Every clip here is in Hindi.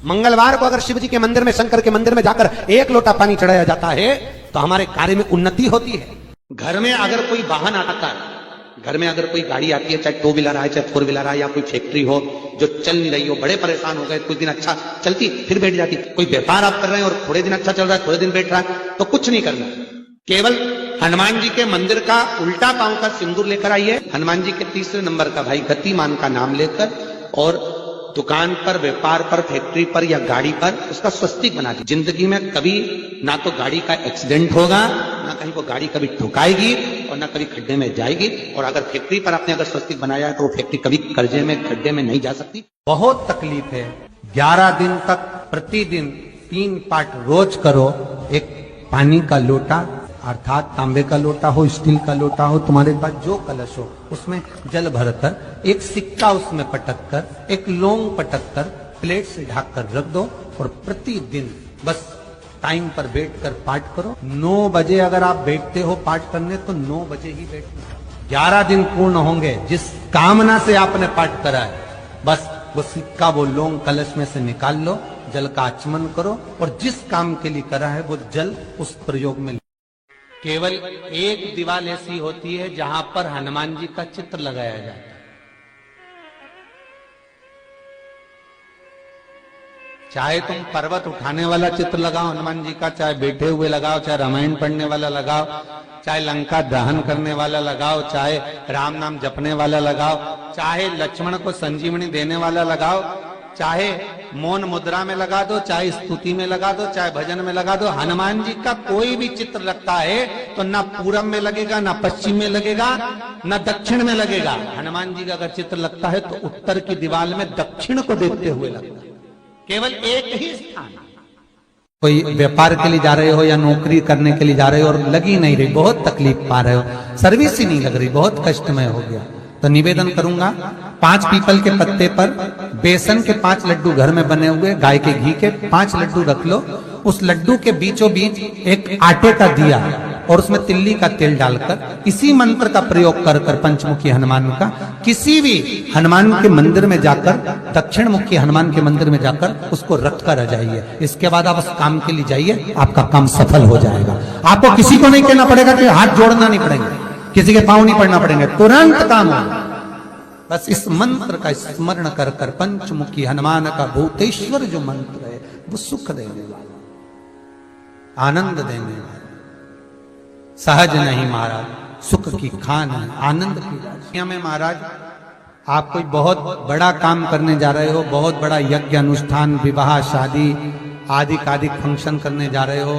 मंगलवार को अगर शिव जी के मंदिर में, शंकर के मंदिर में जाकर 1 लोटा पानी चढ़ाया जाता है तो हमारे कार्य में उन्नति होती है। घर में अगर कोई वाहन आता है, घर में अगर कोई गाड़ी आती है, चाहे 2 व्हीलर आए, चाहे 4 व्हीलर आए, या कोई फैक्ट्री हो जो चल नहीं रही हो, बड़े परेशान हो गए, कुछ दिन अच्छा चलती फिर बैठ जाती, कोई व्यापार आप कर रहे हैं और थोड़े दिन अच्छा चल रहा है, थोड़े दिन बैठ रहा है, तो कुछ नहीं करना, केवल हनुमान जी के मंदिर का उल्टा पांव का सिंदूर लेकर आइए, हनुमान जी के 3 नंबर का भाई गतिमान का नाम लेकर, और दुकान पर, व्यापार पर, फैक्ट्री पर या गाड़ी पर उसका स्वस्तिक बना दीजिए। जिंदगी में कभी ना तो गाड़ी का एक्सीडेंट होगा, ना कहीं वो गाड़ी कभी ठुकाएगी और ना कभी खड्डे में जाएगी। और अगर फैक्ट्री पर आपने अगर स्वस्तिक बनाया है तो वो फैक्ट्री कभी कर्जे में, खड्डे में नहीं जा सकती। बहुत तकलीफ है। 11 दिन तक प्रतिदिन 3 पाठ रोज करो। एक पानी का लोटा, अर्थात तांबे का लोटा हो, स्टील का लोटा हो, तुम्हारे पास जो कलश हो, उसमें जल भरकर, एक सिक्का उसमें पटक कर, एक लौंग पटक कर, प्लेट से ढक कर रख दो और प्रतिदिन बस टाइम पर बैठकर पाठ करो। 9 बजे अगर आप बैठते हो पाठ करने तो 9 बजे ही बैठना। 11 दिन पूर्ण होंगे। जिस कामना से आपने पाठ करा है, बस वो सिक्का, वो लौंग कलश में से निकाल लो, जल का आचमन करो और जिस काम के लिए करा है वो जल उस प्रयोग में। केवल एक दीवार ऐसी होती है जहां पर हनुमान जी का चित्र लगाया जाता है। चाहे तुम पर्वत उठाने वाला चित्र लगाओ हनुमान जी का, चाहे बैठे हुए लगाओ, चाहे रामायण पढ़ने वाला लगाओ, चाहे लंका दहन करने वाला लगाओ, चाहे राम नाम जपने वाला लगाओ, चाहे लक्ष्मण को संजीवनी देने वाला लगाओ, चाहे मौन मुद्रा में लगा दो, चाहे स्तुति में लगा दो, चाहे भजन में लगा दो। हनुमान जी का कोई भी चित्र लगता है तो ना पूरब में लगेगा, ना पश्चिम में लगेगा, ना दक्षिण में लगेगा। हनुमान जी का अगर चित्र लगता है तो उत्तर की दीवार में दक्षिण को देखते हुए लगता है। केवल एक ही स्थान। कोई व्यापार के लिए जा रहे हो या नौकरी करने के लिए जा रहे हो और लगी नहीं रही, बहुत तकलीफ पा रहे हो, सर्विस ही नहीं लग रही, बहुत कष्टमय हो गया, तो निवेदन करूंगा 5 पीपल के पत्ते पर बेसन के 5 लड्डू घर में बने हुए, गाय के घी के 5 लड्डू रख लो। उस लड्डू के बीचों बीच एक आटे का दिया और उसमें तिल्ली का तेल डालकर इसी मंत्र का प्रयोग कर कर पंचमुखी हनुमान का किसी भी हनुमान के मंदिर में जाकर, दक्षिण मुखी हनुमान के मंदिर में जाकर उसको रख कर आ जाइए। इसके बाद आप उस काम के लिए जाइए, आपका काम सफल हो जाएगा। आपको किसी को नहीं कहना पड़ेगा कि हाथ जोड़ना नहीं पड़ेगा, किसी के पांव नहीं पड़ना पड़ेंगे, तुरंत काम होगा। बस इस मंत्र का स्मरण कर कर पंचमुखी हनुमान का भूतेश्वर जो मंत्र है वो सुख देने वाला, आनंद देने वाला, सहज नहीं महाराज, सुख की खान है, आनंद की राशि में। महाराज आप कोई बहुत बड़ा काम करने जा रहे हो, बहुत बड़ा यज्ञ अनुष्ठान, विवाह, शादी आदि आदि फंक्शन करने जा रहे हो,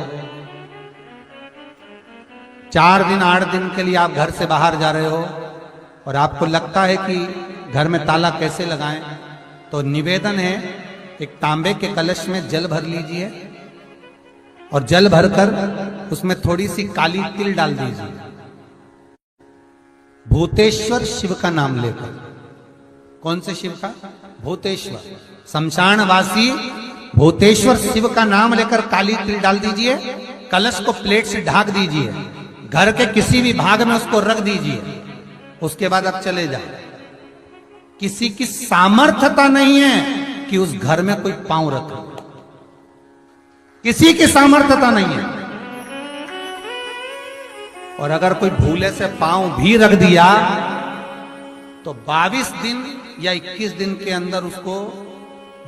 4 दिन 8 दिन के लिए आप घर से बाहर जा रहे हो और आपको लगता है कि घर में ताला कैसे लगाएं, तो निवेदन है एक तांबे के कलश में जल भर लीजिए और जल भरकर उसमें थोड़ी सी काली तिल डाल दीजिए। भूतेश्वर शिव का नाम लेकर, कौन से शिव का? भूतेश्वर, शमशानवासी भूतेश्वर शिव का नाम लेकर काली तिल डाल दीजिए। कलश को प्लेट से ढक दीजिए, घर के किसी भी भाग में उसको रख दीजिए। उसके बाद आप चले जाओ। किसी की सामर्थ्यता नहीं है कि उस घर में कोई पांव रखे, किसी की सामर्थ्यता नहीं है। और अगर कोई भूले से पांव भी रख दिया तो 22 दिन या 21 दिन के अंदर उसको,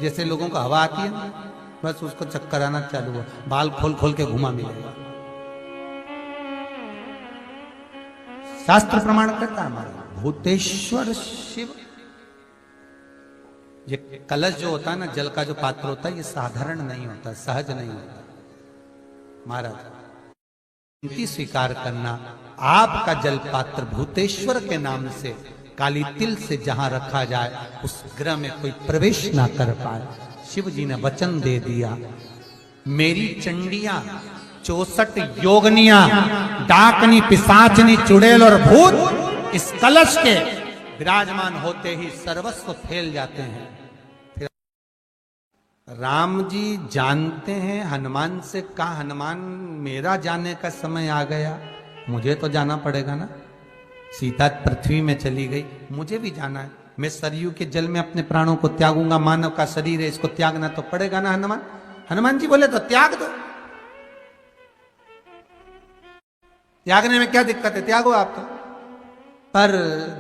जैसे लोगों को हवा आती है, बस उसको चक्कर आना चालू हुआ, बाल खोल खोल के घुमा मिलेगा। शास्त्र प्रमाण करता है हमारा भूतेश्वर शिव। ये कलश जो होता है ना, जल का जो पात्र होता है, ये साधारण नहीं होता, सहज नहीं होता। महाराज विनती स्वीकार करना, आपका जल पात्र भूतेश्वर के नाम से काली तिल से जहां रखा जाए उस ग्रह में कोई प्रवेश ना कर पाए। शिव जी ने वचन दे दिया, मेरी चंडियां 64 योगनियां, डाकनी, पिशाचनी, चुड़ैल और भूत इस कलश के विराजमान होते ही सर्वस्व फैल जाते हैं। फिर राम जी जानते हैं हनुमान से, कहा हनुमान मेरा जाने का समय आ गया, मुझे तो जाना पड़ेगा ना। सीता पृथ्वी में चली गई, मुझे भी जाना है, मैं सरयू के जल में अपने प्राणों को त्यागूंगा, मानव का शरीर है, इसको त्यागना तो पड़ेगा ना हनुमान। हनुमान जी बोले तो त्याग दो, त्यागने में क्या दिक्कत है, त्यागो आप तो। पर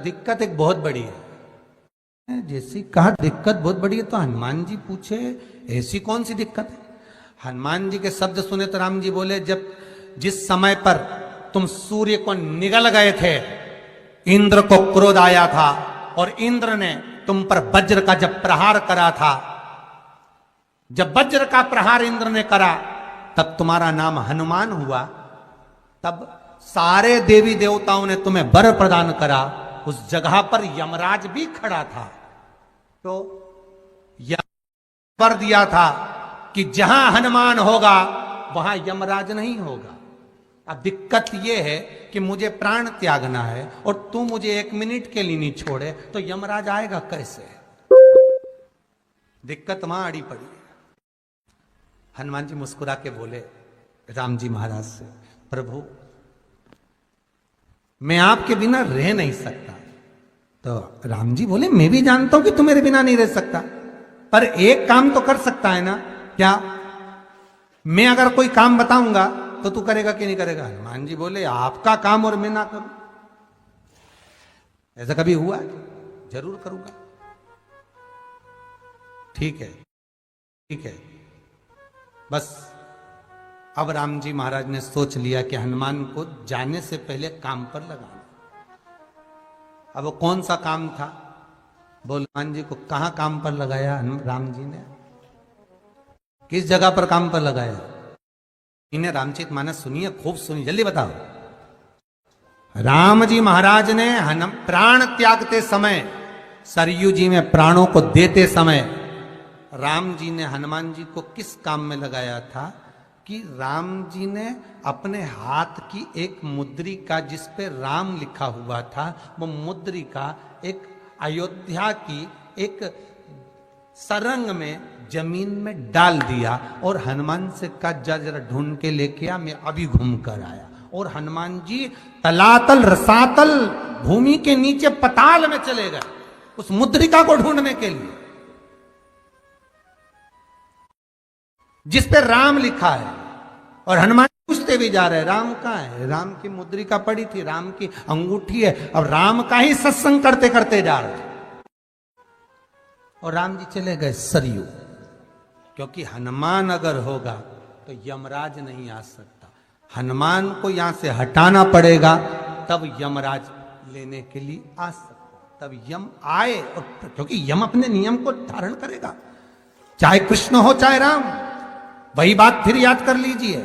दिक्कत एक बहुत बड़ी है। जैसी कहा दिक्कत बहुत बड़ी है, तो हनुमान जी पूछे ऐसी कौन सी दिक्कत है। हनुमान जी के शब्द सुने तो राम जी बोले, जब जिस समय पर तुम सूर्य को निगल गए थे, इंद्र को क्रोध आया था और इंद्र ने तुम पर वज्र का जब प्रहार करा था, जब वज्र का प्रहार इंद्र ने करा तब तुम्हारा नाम हनुमान हुआ, तब सारे देवी देवताओं ने तुम्हें वर प्रदान करा। उस जगह पर यमराज भी खड़ा था, तो वर दिया था कि जहां हनुमान होगा वहां यमराज नहीं होगा। अब दिक्कत यह है कि मुझे प्राण त्यागना है और तू मुझे 1 मिनट के लिए नहीं छोड़े, तो यमराज आएगा कैसे। दिक्कत वहां अड़ी पड़ी है। हनुमान जी मुस्कुरा के बोले राम जी महाराज से, प्रभु मैं आपके बिना रह नहीं सकता। तो राम जी बोले, मैं भी जानता हूं कि तू मेरे बिना नहीं रह सकता, पर एक काम तो कर सकता है ना। क्या? मैं अगर कोई काम बताऊंगा तो तू करेगा कि नहीं करेगा। हनुमान जी बोले, आपका काम और मैं ना करूं, ऐसा कभी हुआ? जरूर करूंगा। ठीक है, ठीक है। बस अब राम जी महाराज ने सोच लिया कि हनुमान को जाने से पहले काम पर लगाना। अब वो कौन सा काम था? बोल, हनुमान जी को कहां काम पर लगाया राम जी ने? किस जगह पर काम पर लगाया? इन्हें रामचरितमानस सुनिए, खूब सुनिए, जल्दी बताओ। राम जी महाराज ने प्राण त्यागते समय, सरयू जी में प्राणों को देते समय, राम जी ने हनुमान जी को किस काम में लगाया था कि राम जी ने अपने हाथ की एक मुद्रिका, जिस पे राम लिखा हुआ था, वो मुद्रिका एक अयोध्या की एक सरंग में जमीन में डाल दिया और हनुमान से कहा, जरा ढूंढ के लेके आ, मैं अभी घूम कर आया। और हनुमान जी तलातल रसातल भूमि के नीचे पताल में चले गए उस मुद्रिका को ढूंढने के लिए, जिस पे राम लिखा है। और हनुमान पूछते भी जा रहे, राम कहाँ है? राम की मुद्रिका पड़ी थी, राम की अंगूठी है, अब राम का ही सत्संग करते करते जा रहे। और राम जी चले गए सरयू, क्योंकि हनुमान अगर होगा तो यमराज नहीं आ सकता। हनुमान को यहां से हटाना पड़ेगा, तब यमराज लेने के लिए आ सकता, तब यम आए। और क्योंकि यम अपने नियम को धारण करेगा, चाहे कृष्ण हो चाहे राम। वही बात फिर याद कर लीजिए,